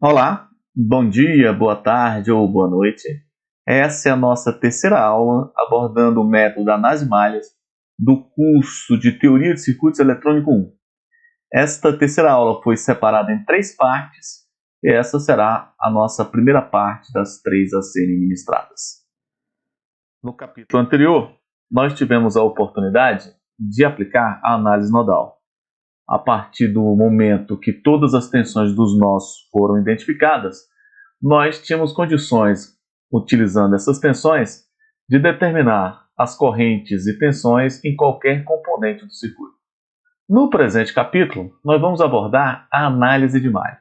Olá, bom dia, boa tarde ou boa noite. Essa é a nossa terceira aula abordando o método da análise de malhas do curso de Teoria de Circuitos Eletrônico 1. Esta terceira aula foi separada em três partes e essa será a nossa primeira parte das três a serem ministradas. No capítulo anterior, nós tivemos a oportunidade de aplicar a análise nodal. A partir do momento que todas as tensões dos nós foram identificadas, nós tínhamos condições, utilizando essas tensões, de determinar as correntes e tensões em qualquer componente do circuito. No presente capítulo, nós vamos abordar a análise de malha.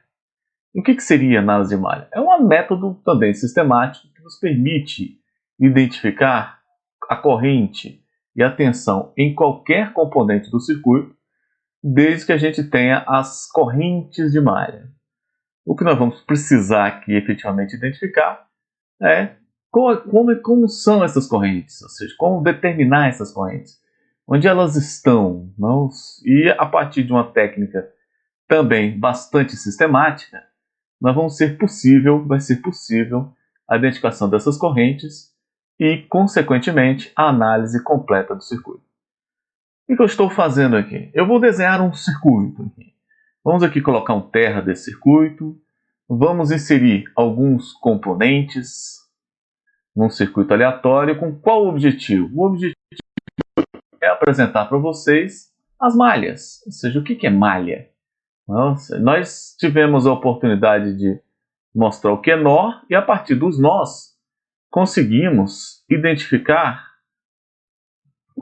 E o que seria a análise de malha? É um método também sistemático que nos permite identificar a corrente e a tensão em qualquer componente do circuito, desde que a gente tenha as correntes de malha. O que nós vamos precisar aqui efetivamente identificar é como são essas correntes, ou seja, como determinar essas correntes, onde elas estão, não? E a partir de uma técnica também bastante sistemática, vai ser possível a identificação dessas correntes e, consequentemente, a análise completa do circuito. O que eu estou fazendo aqui? Eu vou desenhar um circuito aqui. Vamos aqui colocar um terra desse circuito. Vamos inserir alguns componentes num circuito aleatório. Com qual objetivo? O objetivo é apresentar para vocês as malhas. Ou seja, o que é malha? Nós tivemos a oportunidade de mostrar o que é nó e a partir dos nós conseguimos identificar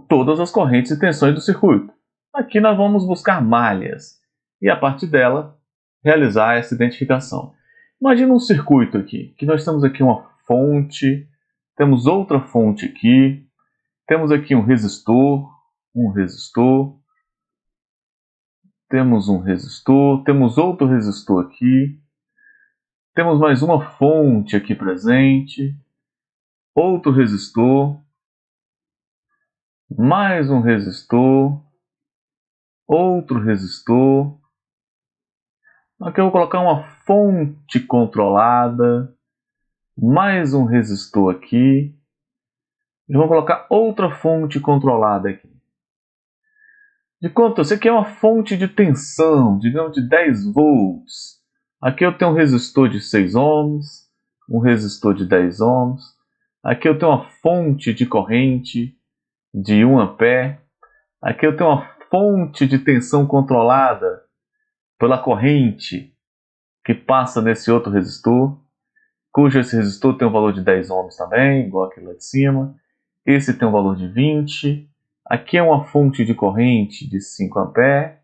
todas as correntes e tensões do circuito. Aqui nós vamos buscar malhas e a partir dela realizar essa identificação. Imagina um circuito aqui, que nós temos aqui uma fonte, temos outra fonte aqui, temos aqui um resistor, temos outro resistor aqui, temos mais uma fonte aqui presente, outro resistor, mais um resistor, outro resistor. Aqui eu vou colocar uma fonte controlada, mais um resistor aqui. E vou colocar outra fonte controlada aqui. De quanto? Isso aqui é uma fonte de tensão, digamos de 10 volts. Aqui eu tenho um resistor de 6 ohms, um resistor de 10 ohms. Aqui eu tenho uma fonte de corrente de 1 ampere. Aqui eu tenho uma fonte de tensão controlada pela corrente que passa nesse outro resistor, cujo esse resistor tem um valor de 10 ohms também, igual aquele lá de cima. Esse tem um valor de 20. Aqui é uma fonte de corrente de 5 ampere.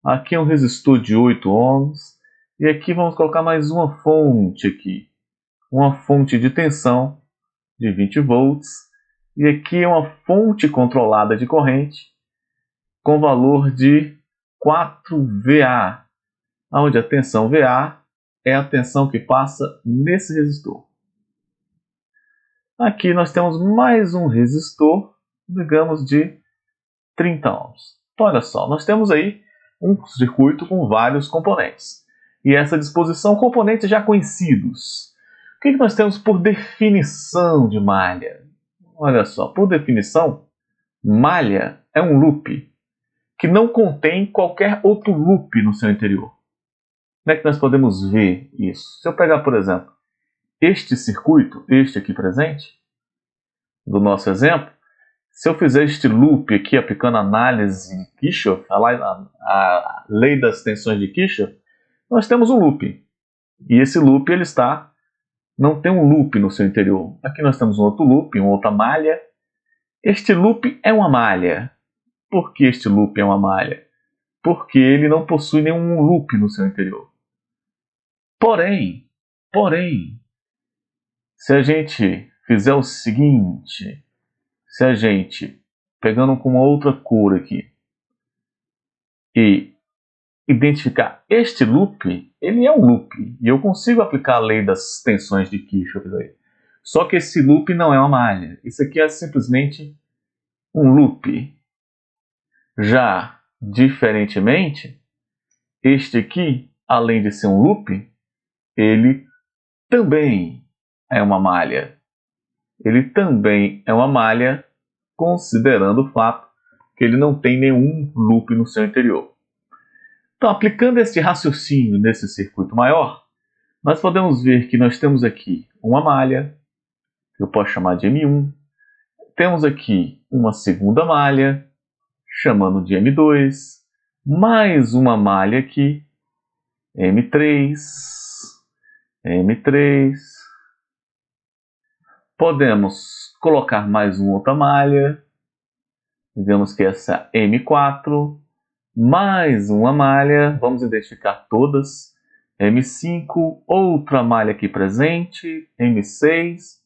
Aqui é um resistor de 8 ohms. E aqui vamos colocar mais uma fonte aqui. Uma fonte de tensão de 20 volts. E aqui é uma fonte controlada de corrente com valor de 4 VA, onde a tensão VA é a tensão que passa nesse resistor. Aqui nós temos mais um resistor, digamos, de 30 ohms. Então, olha só, nós temos aí um circuito com vários componentes. E essa disposição, componentes já conhecidos. O que nós temos por definição de malha? Olha só, por definição, malha é um loop que não contém qualquer outro loop no seu interior. Como é que nós podemos ver isso? Se eu pegar, por exemplo, este circuito, este aqui presente, do nosso exemplo, se eu fizer este loop aqui aplicando a análise de Kirchhoff, a lei das tensões de Kirchhoff, nós temos um loop. E esse loop não tem um loop no seu interior. Aqui nós temos um outro loop, uma outra malha. Este loop é uma malha. Por que este loop é uma malha? Porque ele não possui nenhum loop no seu interior. Porém, se a gente fizer o seguinte, se a gente, pegando com uma outra cor aqui, e identificar este loop, ele é um loop, e eu consigo aplicar a lei das tensões de Kirchhoff aí. Só que esse loop não é uma malha, isso aqui é simplesmente um loop. Já, diferentemente, este aqui, além de ser um loop, ele também é uma malha. Ele também é uma malha, considerando o fato que ele não tem nenhum loop no seu interior. Então, aplicando este raciocínio nesse circuito maior, nós podemos ver que nós temos aqui uma malha, que eu posso chamar de M1, temos aqui uma segunda malha, chamando de M2, mais uma malha aqui, M3, M3. Podemos colocar mais uma outra malha, digamos que essa M4, mais uma malha, vamos identificar todas, M5, outra malha aqui presente, M6,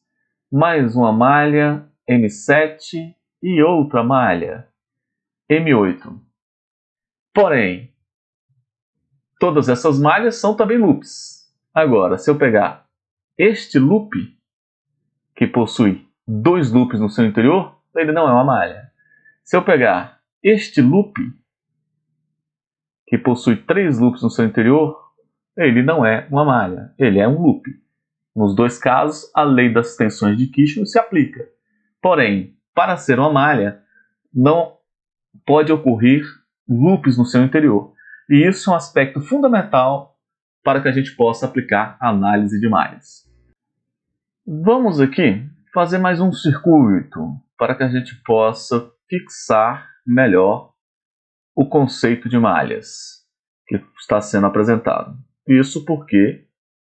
mais uma malha, M7 e outra malha, M8. Porém, todas essas malhas são também loops. Agora, se eu pegar este loop, que possui 2 loops no seu interior, ele não é uma malha. Se eu pegar este loop, que possui 3 loops no seu interior, ele não é uma malha, ele é um loop. Nos dois casos, a lei das tensões de Kirchhoff se aplica. Porém, para ser uma malha, não pode ocorrer loops no seu interior. E isso é um aspecto fundamental para que a gente possa aplicar a análise de malhas. Vamos aqui fazer mais um circuito para que a gente possa fixar melhor o conceito de malhas que está sendo apresentado. Isso porque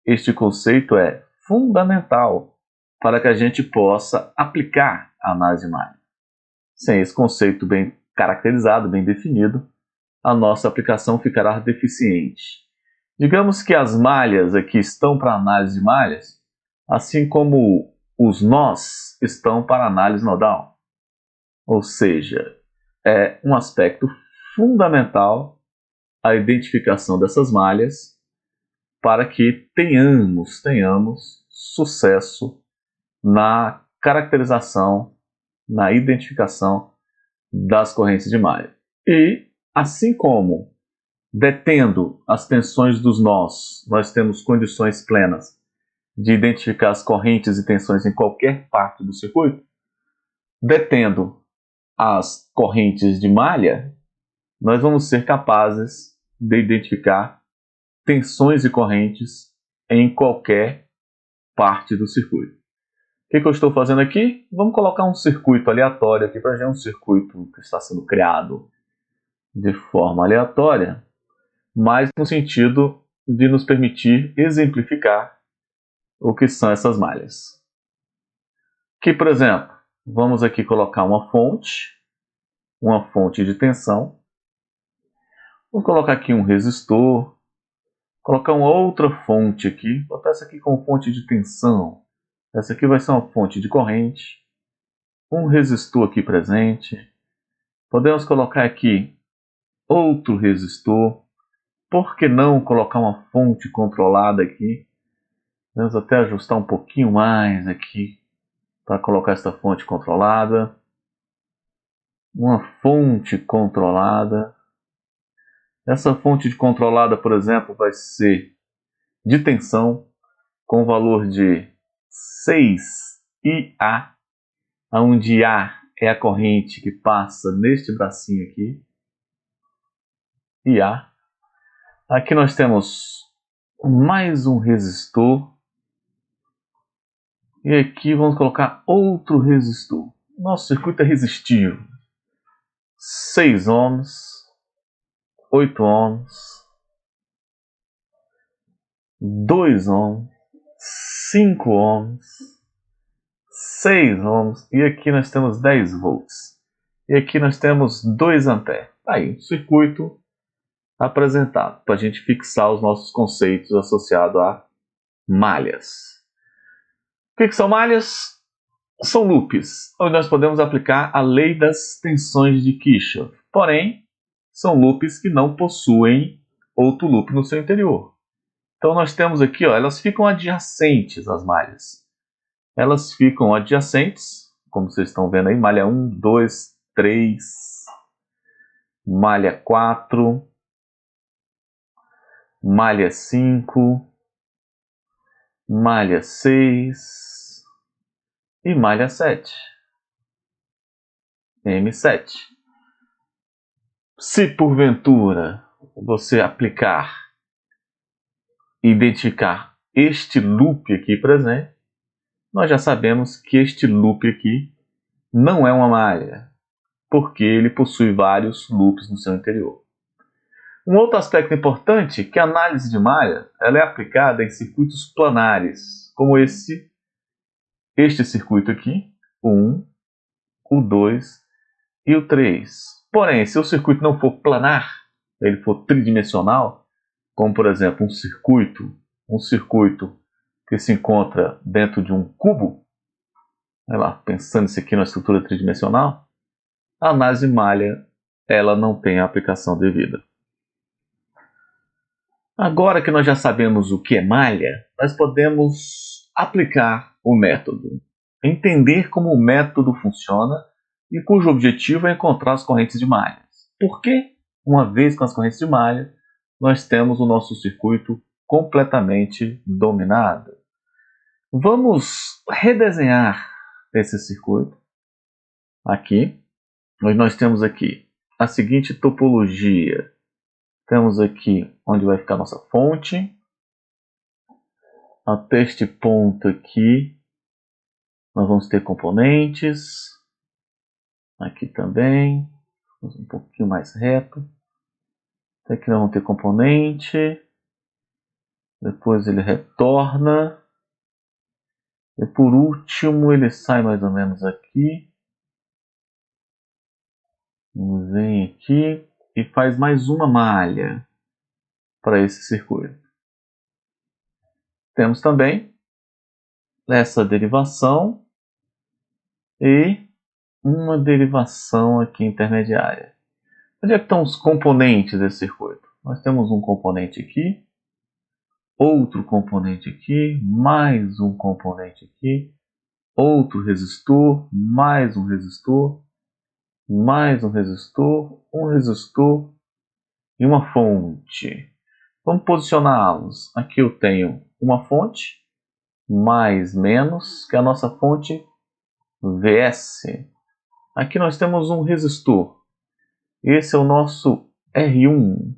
este conceito é fundamental para que a gente possa aplicar a análise de malha. Sem esse conceito bem caracterizado, bem definido, a nossa aplicação ficará deficiente. Digamos que as malhas aqui estão para análise de malhas, assim como os nós estão para análise nodal. Ou seja, é um aspecto fundamental a identificação dessas malhas para que tenhamos sucesso na caracterização, na identificação das correntes de malha. E, assim como detendo as tensões dos nós, nós temos condições plenas de identificar as correntes e tensões em qualquer parte do circuito, detendo as correntes de malha, nós vamos ser capazes de identificar tensões e correntes em qualquer parte do circuito. O que eu estou fazendo aqui? Vamos colocar um circuito aleatório aqui para a gente, um circuito que está sendo criado de forma aleatória, mas no sentido de nos permitir exemplificar o que são essas malhas. Que, por exemplo, vamos aqui colocar uma fonte de tensão. Vou colocar aqui um resistor, colocar uma outra fonte aqui, botar essa aqui como fonte de tensão. Essa aqui vai ser uma fonte de corrente, um resistor aqui presente. Podemos colocar aqui outro resistor. Por que não colocar uma fonte controlada aqui? Vamos até ajustar um pouquinho mais aqui para colocar esta fonte controlada. Uma fonte controlada. Essa fonte controlada, por exemplo, vai ser de tensão com valor de 6IA, onde A é a corrente que passa neste bracinho aqui, IA. Aqui nós temos mais um resistor, e aqui vamos colocar outro resistor. Nosso circuito é resistivo. 6 ohms, 8 ohms, 2 ohms, 5 ohms, 6 ohms, e aqui nós temos 10 volts. E aqui nós temos 2 amperes. Aí, um circuito apresentado para a gente fixar os nossos conceitos associados a malhas. O que são malhas? São loops, onde nós podemos aplicar a lei das tensões de Kirchhoff. Porém, são loops que não possuem outro loop no seu interior. Então nós temos aqui, ó, elas ficam adjacentes às malhas. Elas ficam adjacentes, como vocês estão vendo aí, malha 1, 2, 3, malha 4, malha 5, malha 6 e malha 7. M7. Se porventura você aplicar e identificar este loop aqui presente, nós já sabemos que este loop aqui não é uma malha, porque ele possui vários loops no seu interior. Um outro aspecto importante é que a análise de malha ela é aplicada em circuitos planares, como este circuito aqui, o 1, o 2 e o 3. Porém, se o circuito não for planar, ele for tridimensional, como por exemplo um circuito que se encontra dentro de um cubo, pensando isso aqui numa estrutura tridimensional, a análise de malha ela não tem a aplicação devida. Agora que nós já sabemos o que é malha, nós podemos aplicar o método, entender como o método funciona e cujo objetivo é encontrar as correntes de malhas. Porque, uma vez com as correntes de malha, nós temos o nosso circuito completamente dominado. Vamos redesenhar esse circuito. Aqui, nós temos aqui a seguinte topologia. Temos aqui onde vai ficar nossa fonte. Até este ponto aqui, nós vamos ter componentes. Aqui também, um pouquinho mais reto. Até aqui nós vamos ter componente. Depois ele retorna. E por último ele sai mais ou menos aqui. Vem aqui e faz mais uma malha para esse circuito. Temos também essa derivação e uma derivação aqui intermediária. Onde é que estão os componentes desse circuito? Nós temos um componente aqui, outro componente aqui, mais um componente aqui, outro resistor, mais um resistor, mais um resistor e uma fonte. Vamos posicioná-los. Aqui eu tenho uma fonte, mais menos, que é a nossa fonte Vs. Aqui nós temos um resistor. Esse é o nosso R1.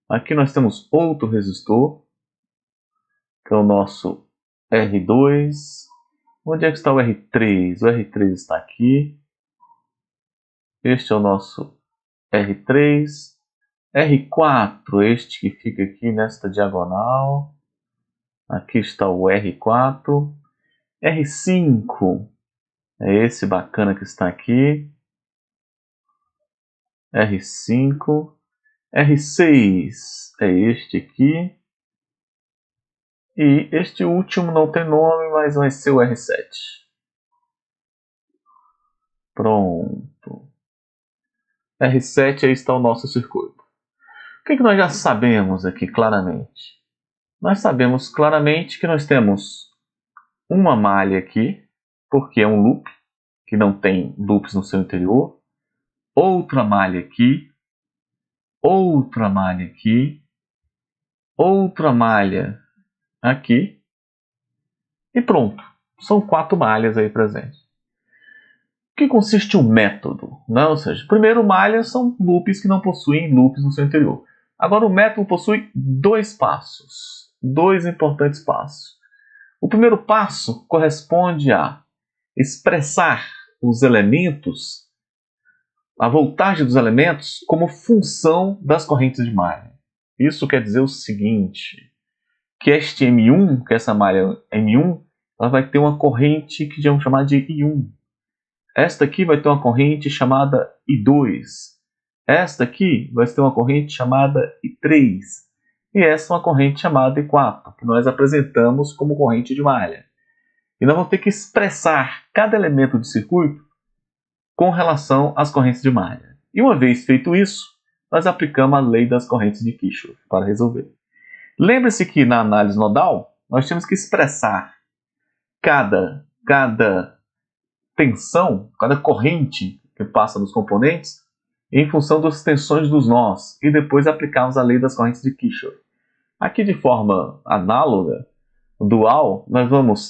Aqui nós temos outro resistor, que é o nosso R2. Onde é que está o R3? O R3 está aqui. Este é o nosso R3. R4, este que fica aqui nesta diagonal. Aqui está o R4. R5 é esse bacana que está aqui. R5. R6 é este aqui. E este último não tem nome, mas vai ser o R7. Pronto. R7, aí está o nosso circuito. O que nós já sabemos aqui claramente? Nós sabemos claramente que nós temos uma malha aqui, porque é um loop, que não tem loops no seu interior. Outra malha aqui. Outra malha aqui. Outra malha aqui. E pronto. São 4 malhas aí presentes. O que consiste o método? Ou seja, primeiro, malhas são loops que não possuem loops no seu interior. Agora, o método possui 2 passos. 2 importantes passos. O primeiro passo corresponde a expressar os elementos, a voltagem dos elementos, como função das correntes de malha. Isso quer dizer o seguinte, que este M1, que essa malha M1, ela vai ter uma corrente que vamos chamar de I1. Esta aqui vai ter uma corrente chamada I2. Esta aqui vai ter uma corrente chamada I3. E essa é uma corrente chamada I4, que nós apresentamos como corrente de malha. E nós vamos ter que expressar cada elemento do circuito com relação às correntes de malha. E uma vez feito isso, nós aplicamos a lei das correntes de Kirchhoff para resolver. Lembre-se que na análise nodal, nós temos que expressar cada tensão, cada corrente que passa nos componentes, em função das tensões dos nós, e depois aplicarmos a lei das correntes de Kirchhoff. Aqui, de forma análoga, dual, nós vamos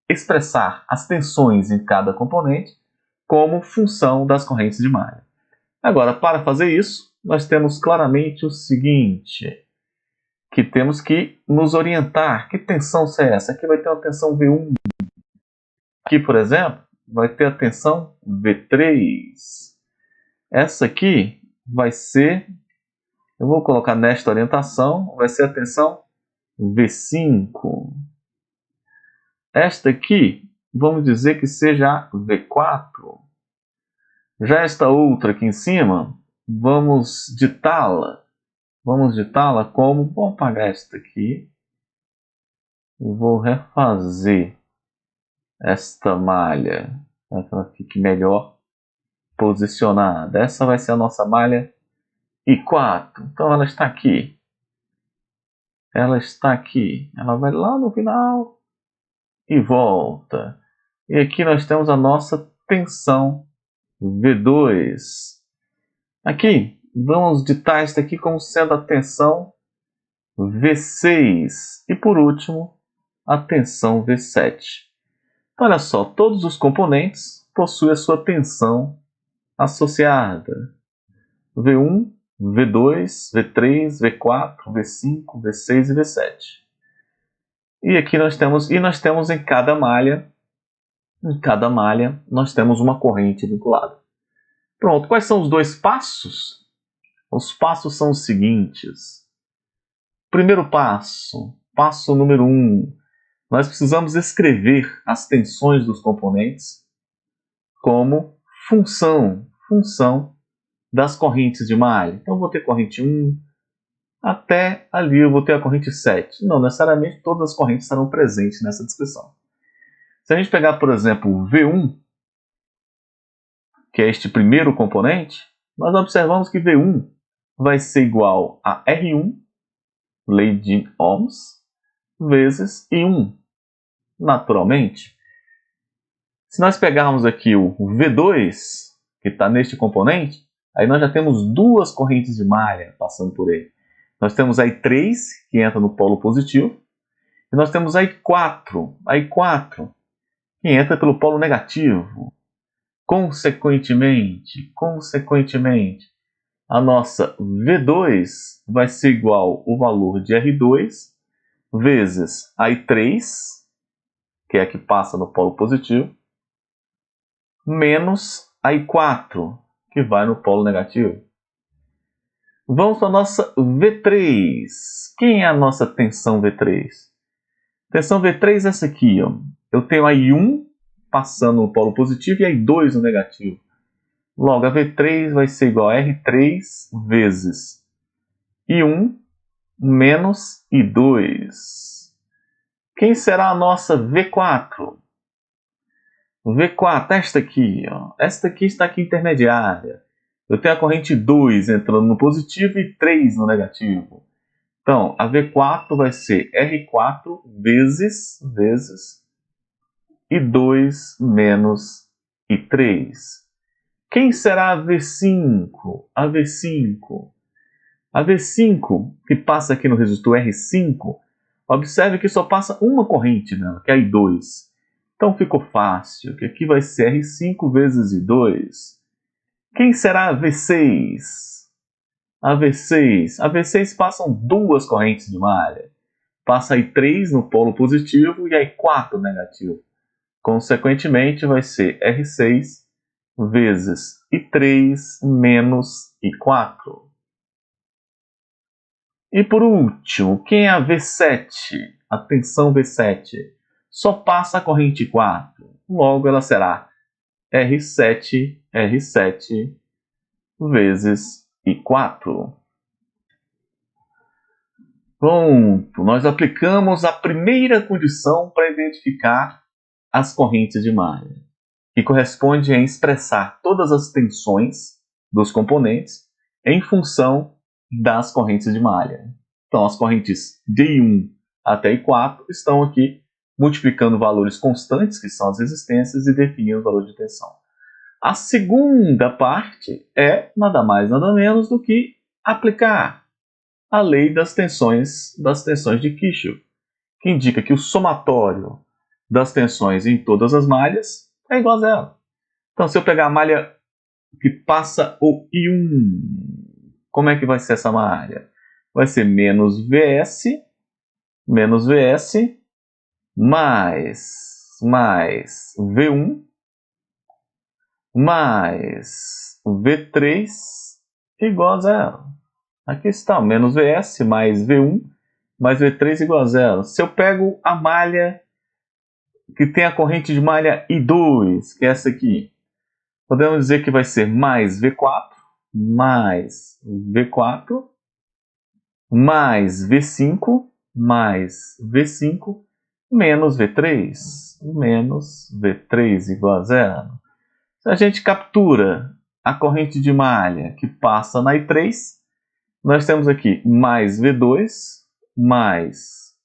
expressar as tensões em cada componente como função das correntes de malha. Agora, para fazer isso, nós temos claramente o seguinte, que temos que nos orientar. Que tensão é essa? Aqui vai ter uma tensão V1. Aqui, por exemplo, vai ter a tensão V3. Essa aqui vai ser, eu vou colocar nesta orientação, vai ser a tensão V5. Esta aqui, vamos dizer que seja a V4. Já esta outra aqui em cima, vamos ditá-la como, vou apagar esta aqui e vou refazer esta malha para que ela fique melhor posicionada. Essa vai ser a nossa malha I4. Então ela está aqui. Ela está aqui. Ela vai lá no final e volta. E aqui nós temos a nossa tensão V2. Aqui, vamos ditar esta aqui como sendo a tensão V6. E por último, a tensão V7. Então, olha só, todos os componentes possuem a sua tensão associada. V1, V2, V3, V4, V5, V6 e V7. E aqui nós temos em cada malha, nós temos uma corrente vinculada. Pronto, quais são os dois passos? Os passos são os seguintes. Primeiro passo, passo número 1. Nós precisamos escrever as tensões dos componentes como função das correntes de malha. Então, eu vou ter corrente 1, até ali eu vou ter a corrente 7. Não necessariamente todas as correntes estarão presentes nessa descrição. Se a gente pegar, por exemplo, o V1, que é este primeiro componente, nós observamos que V1 vai ser igual a R1, lei de Ohms, vezes I1. Naturalmente, se nós pegarmos aqui o V2, que está neste componente, aí nós já temos duas correntes de malha passando por ele. Nós temos a I3, que entra no polo positivo, e nós temos a I4, que entra pelo polo negativo. Consequentemente, a nossa V2 vai ser igual ao valor de R2 vezes a I3, que é a que passa no polo positivo, menos a I4, que vai no polo negativo. Vamos para a nossa V3. Quem é a nossa tensão V3? Tensão V3 é essa aqui. Ó. Eu tenho a I1 passando no polo positivo e a I2 no negativo. Logo, a V3 vai ser igual a R3 vezes I1 menos I2. Quem será a nossa V4? V4, esta aqui. Ó. Esta aqui está aqui intermediária. Eu tenho a corrente 2 entrando no positivo e 3 no negativo. Então, a V4 vai ser R4 vezes I2 menos I3. Quem será a V5? A V5, que passa aqui no resistor R5, observe que só passa uma corrente nela, que é a I2. Então ficou fácil, que aqui vai ser R5 vezes I2. Quem será a V6? A V6 passam duas correntes de malha. Passa a I3 no polo positivo e a I4 no negativo. Consequentemente, vai ser R6 vezes I3 menos I4. E por último, quem é a V7? A tensão V7 só passa a corrente 4. Logo, ela será R7 vezes I4. Pronto, nós aplicamos a primeira condição para identificar as correntes de malha, que corresponde a expressar todas as tensões dos componentes em função das correntes de malha. Então, as correntes de I1 até I4 estão aqui multiplicando valores constantes, que são as resistências, e definindo o valor de tensão. A segunda parte é nada mais, nada menos do que aplicar a lei das tensões de Kirchhoff, que indica que o somatório das tensões em todas as malhas é igual a zero. Então, se eu pegar a malha que passa o I1, como é que vai ser essa malha? Vai ser menos VS mais V1 mais V3 igual a zero. Aqui está, menos VS mais V1 mais V3 igual a zero. Se eu pego a malha que tem a corrente de malha I2, que é essa aqui, podemos dizer que vai ser mais V4 mais V4 mais V5 mais V5 menos V3 igual a zero. Se a gente captura a corrente de malha que passa na I3, nós temos aqui mais V2 mais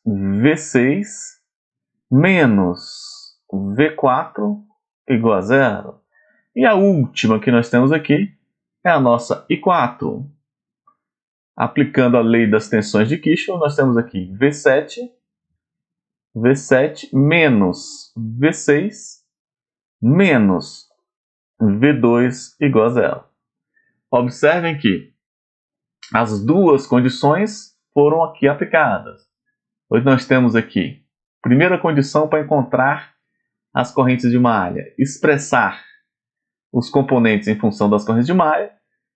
V6 menos V4 igual a zero. E a última que nós temos aqui é a nossa I4. Aplicando a lei das tensões de Kirchhoff, nós temos aqui V7 menos V6 menos V2 igual a zero. Observem que as duas condições foram aqui aplicadas. Hoje nós temos aqui, primeira condição para encontrar as correntes de malha, expressar os componentes em função das correntes de malha,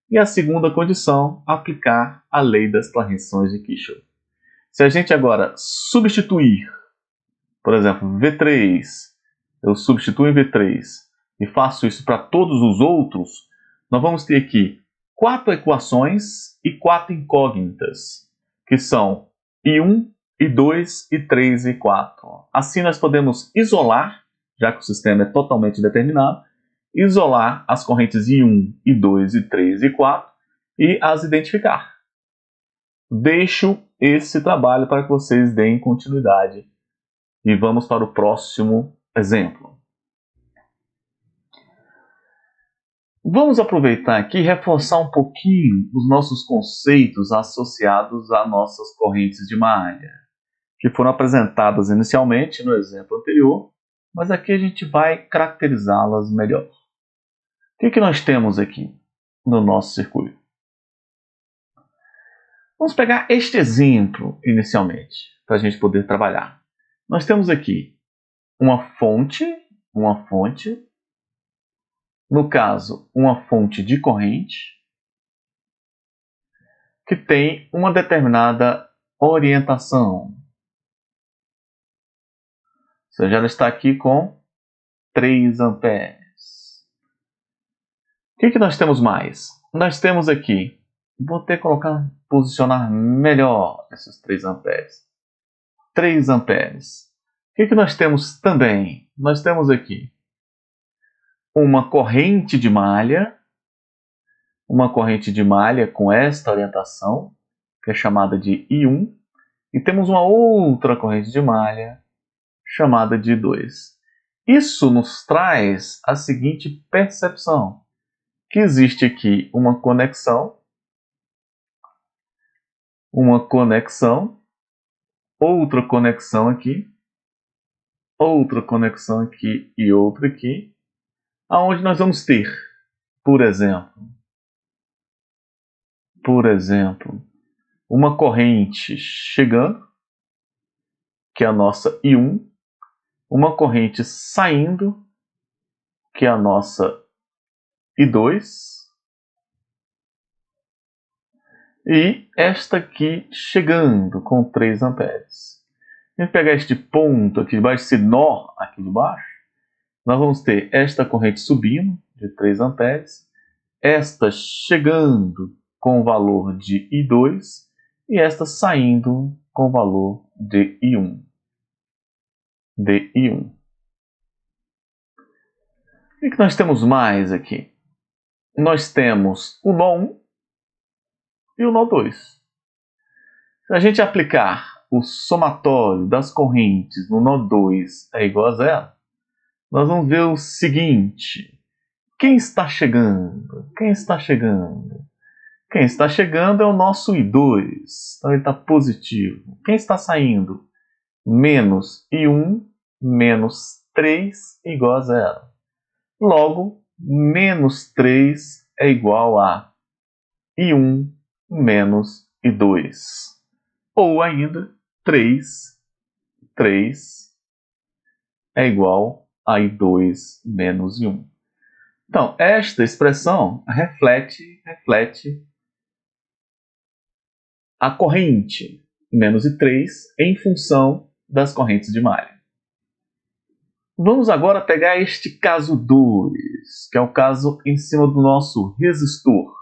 e a segunda condição, aplicar a lei das tensões de Kirchhoff. Se a gente agora substituir, por exemplo, V3, eu substituo em V3 e faço isso para todos os outros, nós vamos ter aqui 4 equações e 4 incógnitas, que são I1, I2, I3 e I4. Assim nós podemos isolar, já que o sistema é totalmente determinado, isolar as correntes I1, I2, I3 e I4 e as identificar. Deixo esse trabalho para que vocês deem continuidade. E vamos para o próximo exemplo. Vamos aproveitar aqui e reforçar um pouquinho os nossos conceitos associados a nossas correntes de malha, que foram apresentadas inicialmente no exemplo anterior, mas aqui a gente vai caracterizá-las melhor. O que nós temos aqui no nosso circuito? Vamos pegar este exemplo inicialmente, para a gente poder trabalhar. Nós temos aqui uma fonte, no caso, uma fonte de corrente, que tem uma determinada orientação. Ou seja, ela está aqui com 3 amperes. O que nós temos mais? Nós temos aqui, vou ter que posicionar melhor esses 3 amperes. 3 amperes. O que nós temos também? Nós temos aqui uma corrente de malha com esta orientação, que é chamada de I1, e temos uma outra corrente de malha chamada de I2. Isso nos traz a seguinte percepção, que existe aqui uma conexão, outra conexão aqui e outra aqui, aonde nós vamos ter, por exemplo, uma corrente chegando, que é a nossa I1, uma corrente saindo, que é a nossa I2, e esta aqui chegando com 3 amperes. Se a gente pegar este ponto aqui de baixo, esse nó aqui de baixo, nós vamos ter esta corrente subindo de 3 amperes, esta chegando com o valor de I2 e esta saindo com o valor de I1. O que nós temos mais aqui? Nós temos o nó 1 e o nó 2. Se a gente aplicar o somatório das correntes no nó 2 é igual a zero, nós vamos ver o seguinte: quem está chegando? Quem está chegando é o nosso I2, então ele está positivo. Quem está saindo? Menos I1 menos 3 igual a 0. Logo, menos 3 é igual a I1 menos I2. Ou ainda, 3 é igual a I2 menos I1. Então, esta expressão reflete a corrente menos I3 em função das correntes de malha. Vamos agora pegar este caso 2, que é o caso em cima do nosso resistor.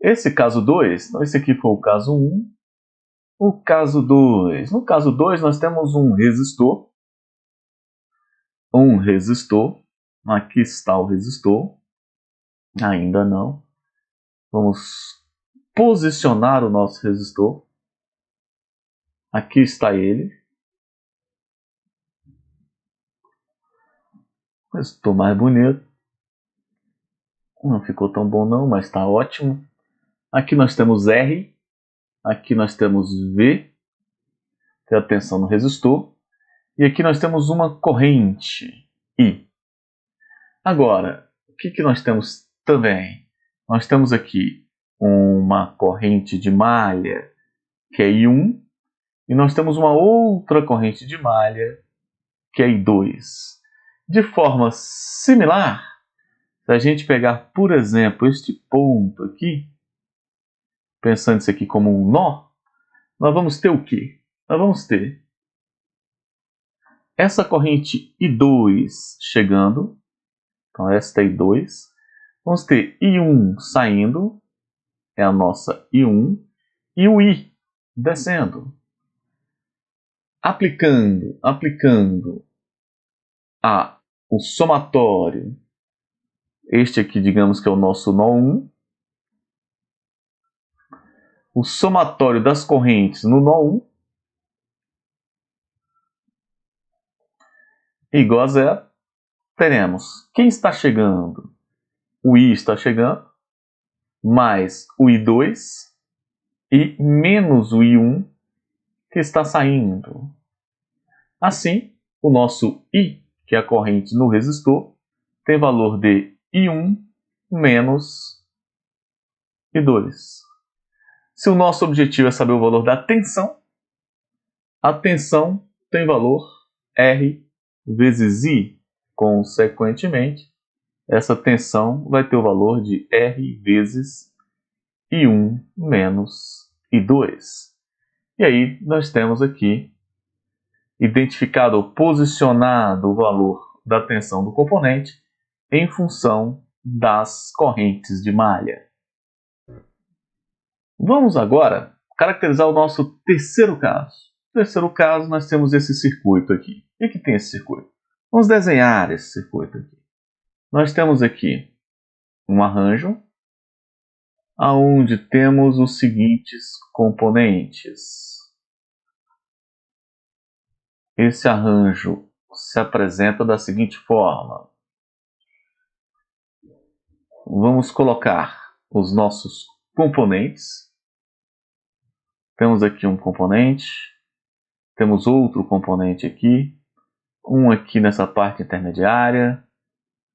Esse caso 2, então esse aqui foi o caso 1, o caso 2. No caso 2 nós temos um resistor, aqui está o resistor, ainda não. Vamos posicionar o nosso resistor, aqui está ele. Resistor mais bonito, não ficou tão bom não, mas está ótimo. Aqui nós temos R, aqui nós temos V, tem a tensão no resistor, e aqui nós temos uma corrente, I. Agora, o que nós temos também? Nós temos aqui uma corrente de malha, que é I1, e nós temos uma outra corrente de malha, que é I2. De forma similar, se a gente pegar, por exemplo, este ponto aqui, pensando isso aqui como um nó, nós vamos ter o quê? Nós vamos ter essa corrente I2 chegando, então esta é I2, vamos ter I1 saindo, é a nossa I1, e o I descendo. Aplicando o somatório, este aqui digamos que é o nosso nó 1, o somatório das correntes no nó 1 igual a 0, teremos quem está chegando? O I está chegando, mais o I2 e menos o I1 que está saindo. Assim, o nosso I, que é a corrente no resistor, tem valor de I1 menos I2. Se o nosso objetivo é saber o valor da tensão, a tensão tem valor R vezes I. Consequentemente, essa tensão vai ter o valor de R vezes I1 menos I2. E aí nós temos aqui identificado ou posicionado o valor da tensão do componente em função das correntes de malha. Vamos agora caracterizar o nosso terceiro caso. No terceiro caso, nós temos esse circuito aqui. O que tem esse circuito? Vamos desenhar esse circuito aqui. Nós temos aqui um arranjo onde temos os seguintes componentes. Esse arranjo se apresenta da seguinte forma. Vamos colocar os nossos componentes. Temos aqui um componente, temos outro componente aqui, um aqui nessa parte intermediária,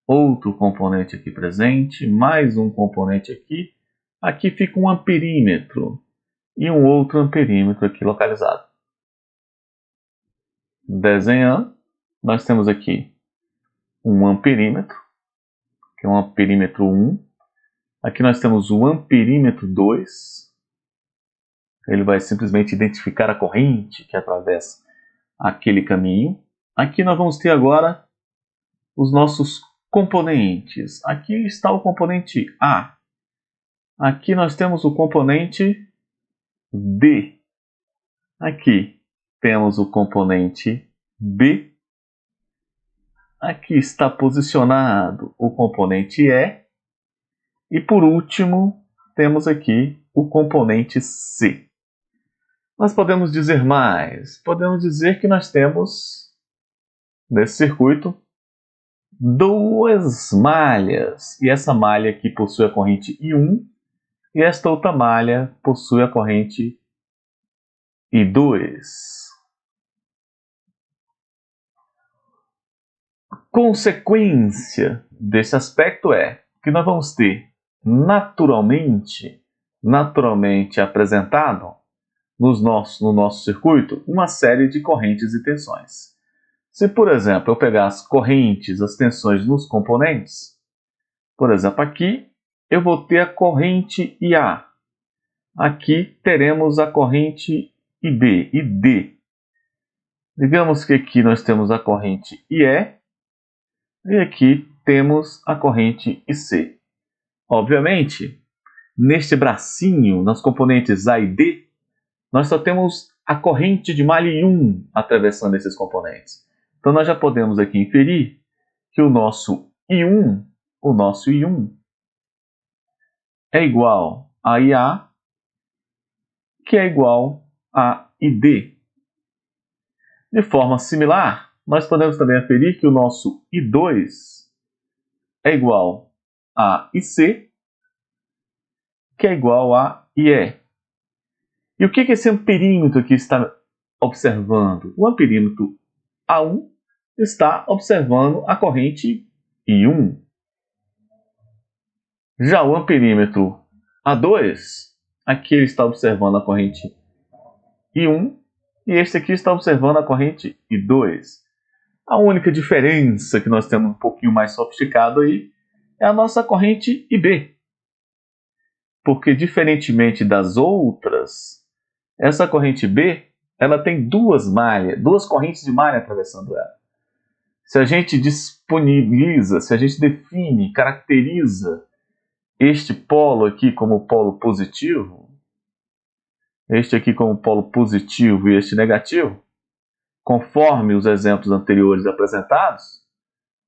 outro componente aqui presente, mais um componente aqui. Aqui fica um amperímetro e um outro amperímetro aqui localizado. Desenhando, nós temos aqui um amperímetro, que é um amperímetro 1. Aqui nós temos o amperímetro 2. Ele vai simplesmente identificar a corrente que atravessa aquele caminho. Aqui nós vamos ter agora os nossos componentes. Aqui está o componente A. Aqui nós temos o componente D. Aqui temos o componente B. Aqui está posicionado o componente E. E por último, temos aqui o componente C. Nós podemos dizer mais. Podemos dizer que nós temos, nesse circuito, duas malhas. E essa malha aqui possui a corrente I1 e esta outra malha possui a corrente I2. Consequência desse aspecto é que nós vamos ter naturalmente apresentado no nosso circuito uma série de correntes e tensões. Se, por exemplo, eu pegar as correntes, as tensões nos componentes, por exemplo, aqui eu vou ter a corrente IA. Aqui teremos a corrente IB, ID. Digamos que aqui nós temos a corrente IE e aqui temos a corrente IC. Obviamente, neste bracinho, nas componentes A e D, nós só temos a corrente de malha I1 atravessando esses componentes. Então nós já podemos aqui inferir que o nosso I1 é igual a IA, que é igual a ID. De forma similar, nós podemos também inferir que o nosso I2 é igual a IC, que é igual a IE. E o que esse amperímetro aqui está observando? O amperímetro A1 está observando a corrente I1. Já o amperímetro A2, aqui ele está observando a corrente I1 e este aqui está observando a corrente I2. A única diferença que nós temos um pouquinho mais sofisticado aí é a nossa corrente IB. Porque diferentemente das outras, essa corrente B, ela tem duas correntes de malha atravessando ela. Se a gente disponibiliza, se a gente define, caracteriza este polo aqui como polo positivo, este aqui como polo positivo e este negativo, conforme os exemplos anteriores apresentados,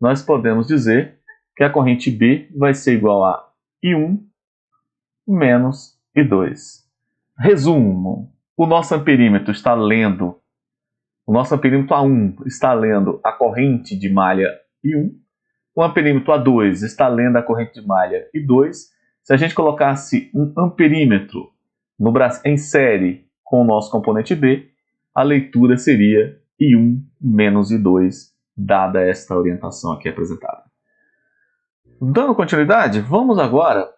nós podemos dizer que a corrente B vai ser igual a I1 menos I2. Resumo, o nosso amperímetro A1 está lendo a corrente de malha I1, o amperímetro A2 está lendo a corrente de malha I2. Se a gente colocasse um amperímetro em série com o nosso componente B, a leitura seria I1 menos I2, dada esta orientação aqui apresentada. Dando continuidade, vamos agora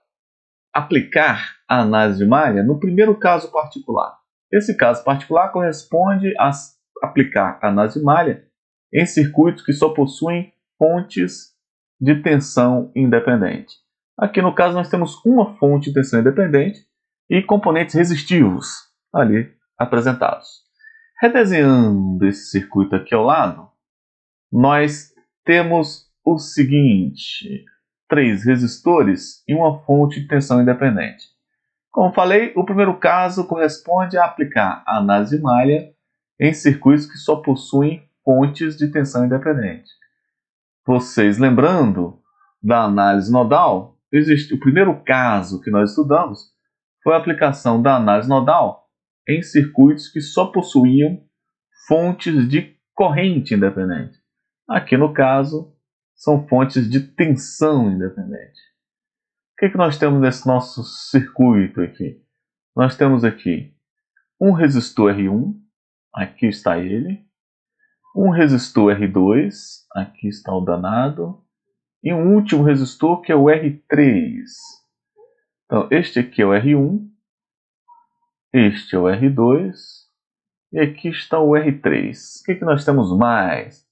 aplicar a análise de malha no primeiro caso particular. Esse caso particular corresponde a aplicar a análise de malha em circuitos que só possuem fontes de tensão independente. Aqui no caso nós temos uma fonte de tensão independente e componentes resistivos ali apresentados. Redesenhando esse circuito aqui ao lado, nós temos o seguinte: 3 resistores e uma fonte de tensão independente. Como falei, o primeiro caso corresponde a aplicar a análise de malha em circuitos que só possuem fontes de tensão independente. Vocês lembrando da análise nodal, o primeiro caso que nós estudamos foi a aplicação da análise nodal em circuitos que só possuíam fontes de corrente independente. Aqui no caso, são fontes de tensão independente. O que nós temos nesse nosso circuito aqui? Nós temos aqui um resistor R1, aqui está ele, um resistor R2, aqui está o danado, e um último resistor que é o R3. Então, este aqui é o R1, este é o R2, e aqui está o R3. O que nós temos mais?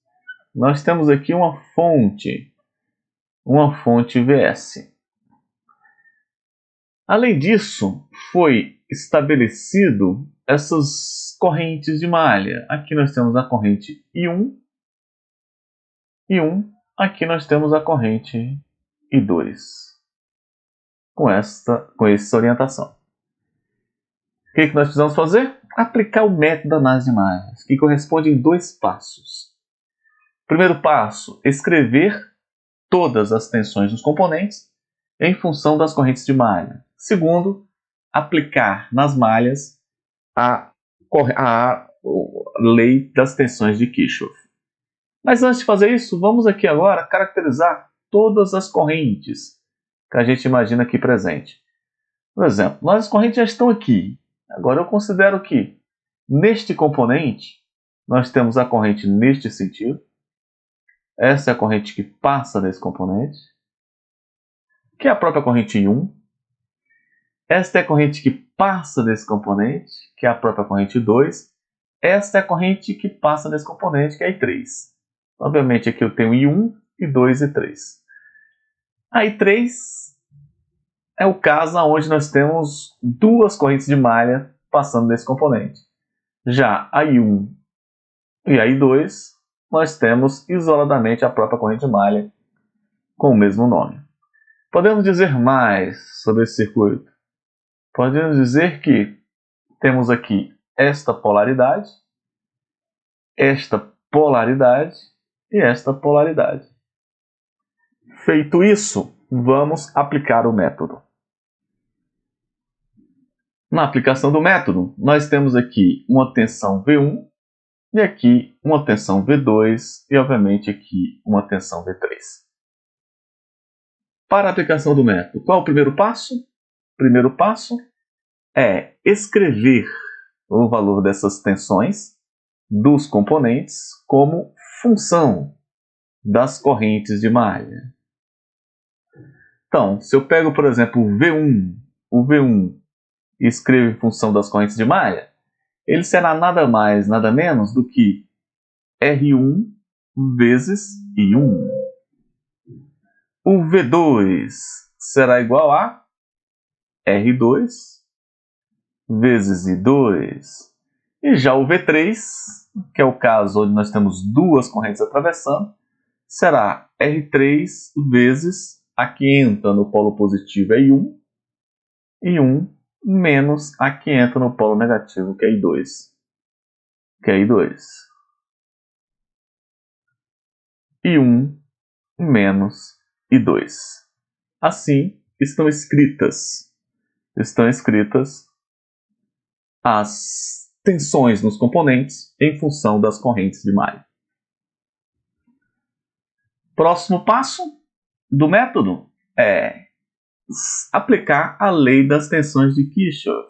Nós temos aqui uma fonte VS. Além disso, foi estabelecido essas correntes de malha. Aqui nós temos a corrente I1, aqui nós temos a corrente I2. Com essa orientação. O que nós precisamos fazer? Aplicar o método da análise de malhas, que corresponde em 2 passos. Primeiro passo, escrever todas as tensões dos componentes em função das correntes de malha. Segundo, aplicar nas malhas a lei das tensões de Kirchhoff. Mas antes de fazer isso, vamos aqui agora caracterizar todas as correntes que a gente imagina aqui presente. Por exemplo, as correntes já estão aqui. Agora eu considero que neste componente nós temos a corrente neste sentido. Essa é a corrente que passa nesse componente, que é a própria corrente I1. Esta é a corrente que passa nesse componente, que é a própria corrente 2. Esta é a corrente que passa nesse componente, que é a I3. Obviamente aqui eu tenho I1, I2 e I3. A I3 é o caso onde nós temos duas correntes de malha passando nesse componente. Já a I1 e a I2, nós temos isoladamente a própria corrente de malha com o mesmo nome. Podemos dizer mais sobre esse circuito. Podemos dizer que temos aqui esta polaridade e esta polaridade. Feito isso, vamos aplicar o método. Na aplicação do método, nós temos aqui uma tensão V1 e aqui uma tensão V2 e, obviamente, aqui uma tensão V3. Para a aplicação do método, qual é o primeiro passo? O primeiro passo é escrever o valor dessas tensões dos componentes como função das correntes de malha. Então, se eu pego, por exemplo, o V1 e escrevo em função das correntes de malha, ele será nada mais, nada menos do que R1 vezes I1. O V2 será igual a R2 vezes I2. E já o V3, que é o caso onde nós temos duas correntes atravessando, será R3 vezes a que entra no polo positivo é I1, I1 menos a que entra no polo negativo, que é I2. I1 menos I2. Assim, estão escritas as tensões nos componentes em função das correntes de malha. Próximo passo do método é aplicar a lei das tensões de Kirchhoff.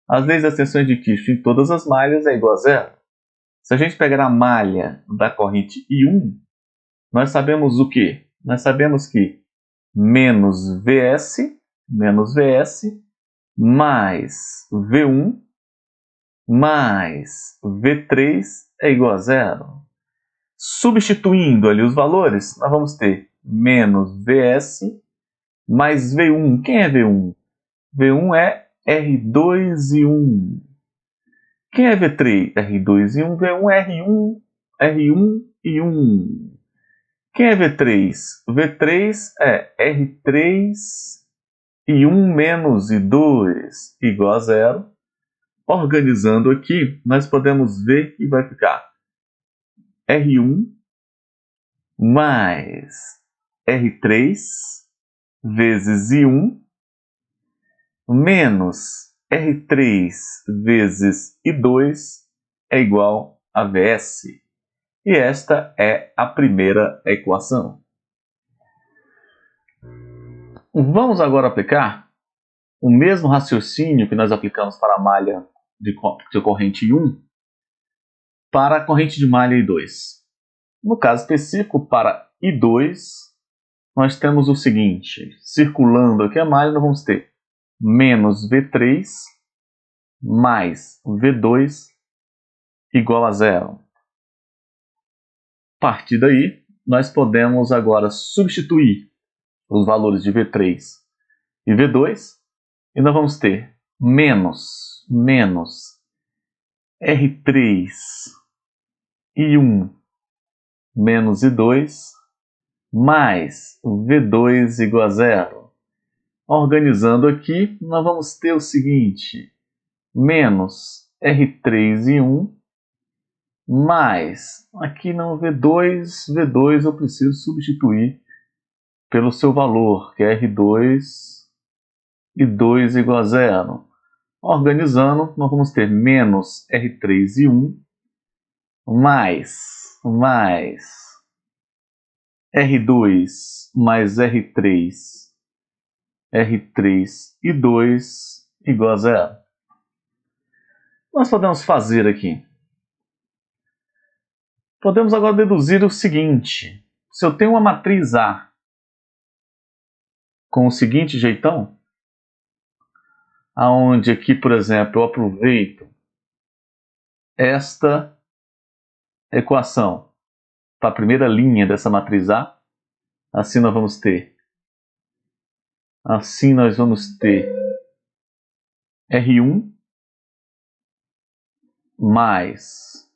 As leis das tensões de Kirchhoff em todas as malhas é igual a zero. Se a gente pegar a malha da corrente I1, nós sabemos o quê? Nós sabemos que menos VS mais V1 mais V3 é igual a zero. Substituindo ali os valores, nós vamos ter menos VS mais V1. Quem é V1? V1 é R2 e 1. Quem é V3? R2 e 1. V1 é R1 e 1. Quem é V3? V3 é R3 e 1 menos I2 igual a zero. Organizando aqui, nós podemos ver que vai ficar R1 mais R3 vezes I1 menos R3 vezes I2 é igual a VS. E esta é a primeira equação. Vamos agora aplicar o mesmo raciocínio que nós aplicamos para a malha de corrente I1 para a corrente de malha I2. No caso específico, para I2, nós temos o seguinte: circulando aqui a malha, nós vamos ter menos V3 mais V2 igual a zero. A partir daí, nós podemos agora substituir os valores de V3 e V2 e nós vamos ter menos R3 e 1 menos I2 mais V2 igual a zero. Organizando aqui, nós vamos ter o seguinte: menos R3 e 1 mais, aqui não, V2 eu preciso substituir pelo seu valor, que é R2 e 2 igual a zero. Organizando, nós vamos ter menos R3 e 1 mais R2 mais R3 R3 e 2 igual a 0. Nós podemos fazer aqui. Podemos agora deduzir o seguinte. Se eu tenho uma matriz A com o seguinte jeitão, aonde aqui, por exemplo, eu aproveito esta equação para a primeira linha dessa matriz A, assim nós vamos ter R1 mais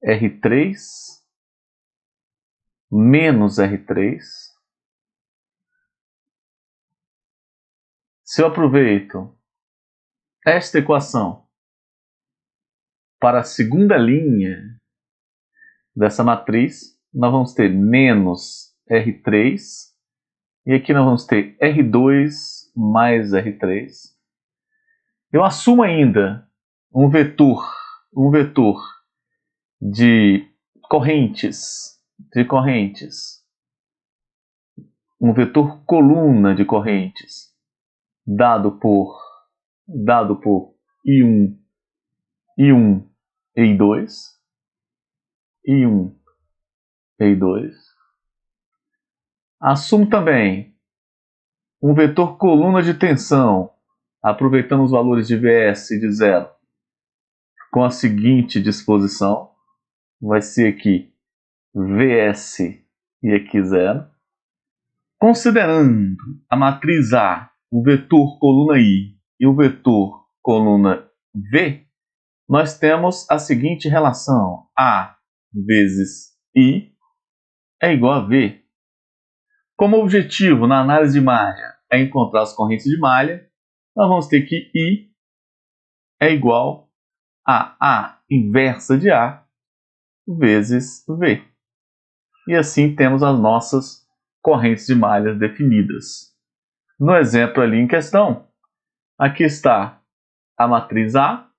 R3 menos R3. Se eu aproveito esta equação para a segunda linha dessa matriz, nós vamos ter menos R3, e aqui nós vamos ter R2 mais R3. Eu assumo ainda um vetor de correntes, um vetor coluna de correntes, dado por I1, I2, I2. Assumo também um vetor coluna de tensão, aproveitando os valores de Vs de 0, com a seguinte disposição. Vai ser aqui Vs e aqui 0. Considerando a matriz A, o vetor coluna I e o vetor coluna V, nós temos a seguinte relação: A vezes I é igual a V. Como objetivo na análise de malha é encontrar as correntes de malha, nós vamos ter que I é igual a A inversa de A vezes V. E assim temos as nossas correntes de malhas definidas. No exemplo ali em questão, aqui está a matriz A,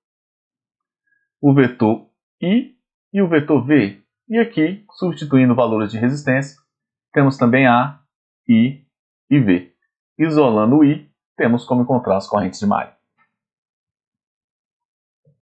o vetor I e o vetor V. E aqui, substituindo valores de resistência, temos também A, I e V. Isolando o I, temos como encontrar as correntes de malha.